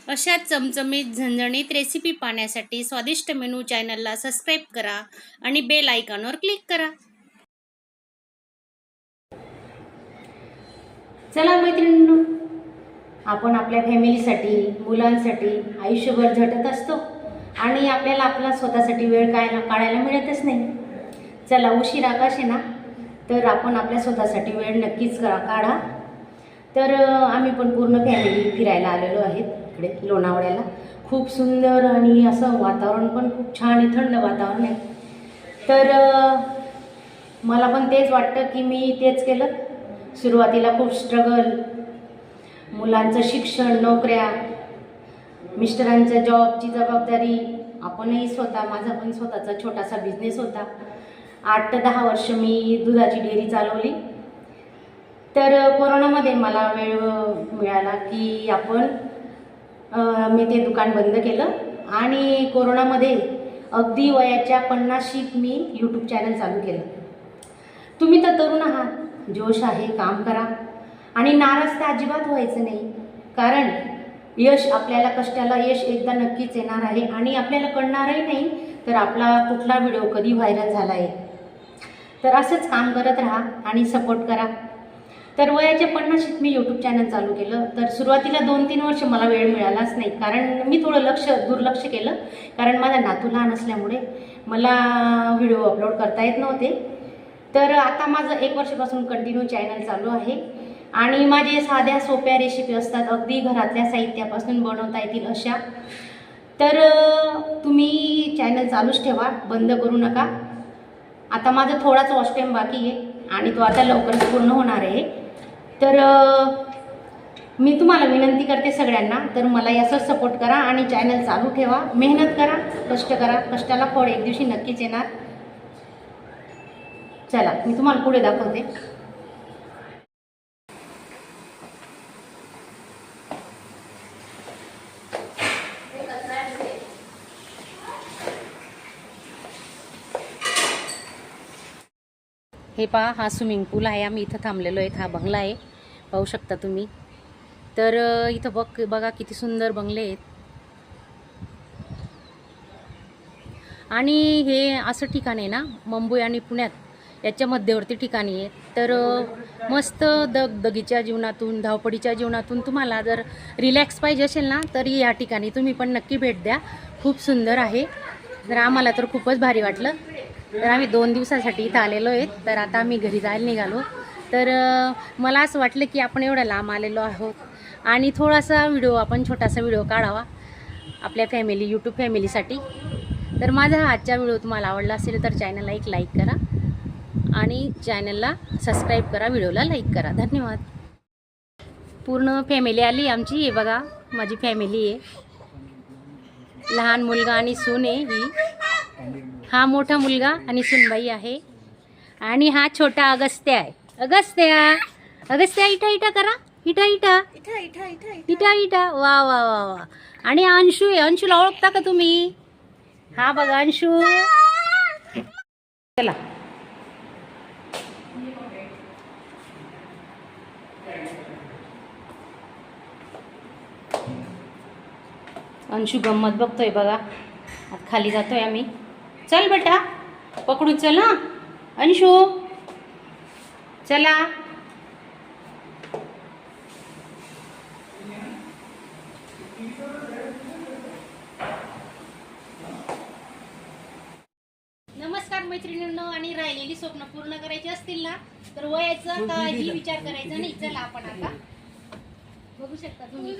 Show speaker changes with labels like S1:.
S1: अशा चमचमीत झणझणीत रेसिपी पाहण्यासाठी स्वादिष्ट मेनू चॅनलला सबस्क्राईब करा आणि बेल आयकॉनवर क्लिक करा.
S2: चला मैत्रिणींनो, आपण आपल्या फॅमिलीसाठी, मुलांसाठी आयुष्यभर झटत असतो आणि आपल्याला आपला स्वतःसाठी वेळ काढायला मिळतच नाही. चला, उशिरा आकाश आहे ना, तर आपण आपल्या स्वतःसाठी वेळ नक्कीच काढा. तर आम्ही पण पूर्ण फॅमिली फिरायला आलेलो आहेत इकडे लोणावळ्याला. खूप सुंदर आणि असं वातावरण पण खूप छान आहे, थंड वातावरण आहे. तर मला पण तेच वाटतं की मी तेच केलं. सुरुवातीला खूप स्ट्रगल, मुलांचं शिक्षण, नोकऱ्या, मिस्टरांच्या जॉबची जबाबदारी, आपणही स्वतः, माझा पण स्वतःचा छोटासा बिझनेस होता. 8 ते 10 वर्ष मी दुधाची डेअरी चालवली. तर कोरोनामध्ये मला वेळ मिळाला की मी ते दुकान बंद केलं आणि कोरोनामध्ये अगदी वयाच्या 50शीत मी यूट्यूब चॅनल चालू केलं. तुम्ही तर तरुण आहात, जोश आहे, काम करा आणि नाराज तर अजिबात व्हायचं नाही. कारण यश, आपल्याला कष्टाला यश एकदा नक्कीच येणार आहे आणि आपल्याला कळणारही नाही तर आपला कुठला व्हिडिओ कधी व्हायरल झाला आहे. तर असंच काम करत राहा आणि सपोर्ट करा. तर वयाच्या 50शीत मी यूट्यूब चॅनल चालू केलं. तर सुरुवातीला 2-3 वर्ष मला वेळ मिळालाच नाही, कारण मी थोडं दुर्लक्ष केलं. कारण माझा नातू लहान असल्यामुळे मला व्हिडिओ अपलोड करता येत नव्हते. तर आता माझं 1 वर्षापासून कंटिन्यू चॅनल चालू आहे आणि माझे साध्या सोप्या रेसिपी असतात, अगदी घरातल्या साहित्यापासून बनवता येतील अशा. तर तुम्ही चॅनल चालूच ठेवा, बंद करू नका. आता माझा थोडाच वॉच टाईम बाकी आहे आणि तो आता लवकरच पूर्ण होणार आहे. तर मी तुम्हाला विनंती करते सगळ्यांना, तर मला याचाच सपोर्ट करा आणि चॅनल चालू ठेवा, मेहनत करा, कष्ट करा. कष्टाला फळ एक दिवशी नक्कीच येणार. चला, मी तुम्हाला पुढे दाखवते.
S1: हे पहा, हा स्विमिंग पूल आहे. आम्ही इथं थांबलेलो आहेत. हा बंगला आहे, पाहू शकता तुम्ही. तर इथं बघा किती सुंदर बंगले आहेत. आणि हे असं ठिकाण आहे ना, मुंबई आणि पुण्यात याच्या मध्यवर्ती ठिकाणी आहे. तर मस्त दगदगीच्या जीवनातून, धावपळीच्या जीवनातून तुम्हाला जर रिलॅक्स पाहिजे असेल ना, तर या ठिकाणी तुम्ही पण नक्की भेट द्या. खूप सुंदर आहे. तर आम्हाला तर खूपच भारी वाटलं. तर आम्ही 2 दिवसासाठी इथं आलेलो आहेत. तर आता आम्ही घरी जायला निघालो. तर मला असं वाटलं की आपण एवढ्या लांब आलेलो आहोत आणि थोडासा आपण छोटासा व्हिडिओ काढावा आपल्या यूट्यूब फॅमिलीसाठी. तर माझा हा आजचा व्हिडिओ तुम्हाला आवडला असेल तर चॅनलला एक लाईक करा आणि चॅनलला सबस्क्राईब करा, व्हिडिओला लाईक करा. धन्यवाद. पूर्ण फॅमिली आली आमची. हे बघा, माझी फॅमिली आहे. लहान मुलगा आणि सून आहे ही. हा मोठा मुलगा आणि सूनबाई आहे आणि हा छोटा अगस्त्या आहे. अगस्त्या इटा इटा करा, इटा इटा इटा इटा. वा वा वा वा. आणि अंशू आहे. अंशूला ओळखता का तुम्ही? हा बघा अंशू. चला, अंशू गंमत बघतोय बघा. आता खाली जातोय आम्ही. चल बेटा, पकडू. चल ना अंशू, चला. नमस्कार मैत्रिणींनो. आणि राहिलेली स्वप्न पूर्ण करायची असतील ना, तर वयाचा काही विचार करायचा नाही. चला, आपण आता बघू शकता तुम्ही.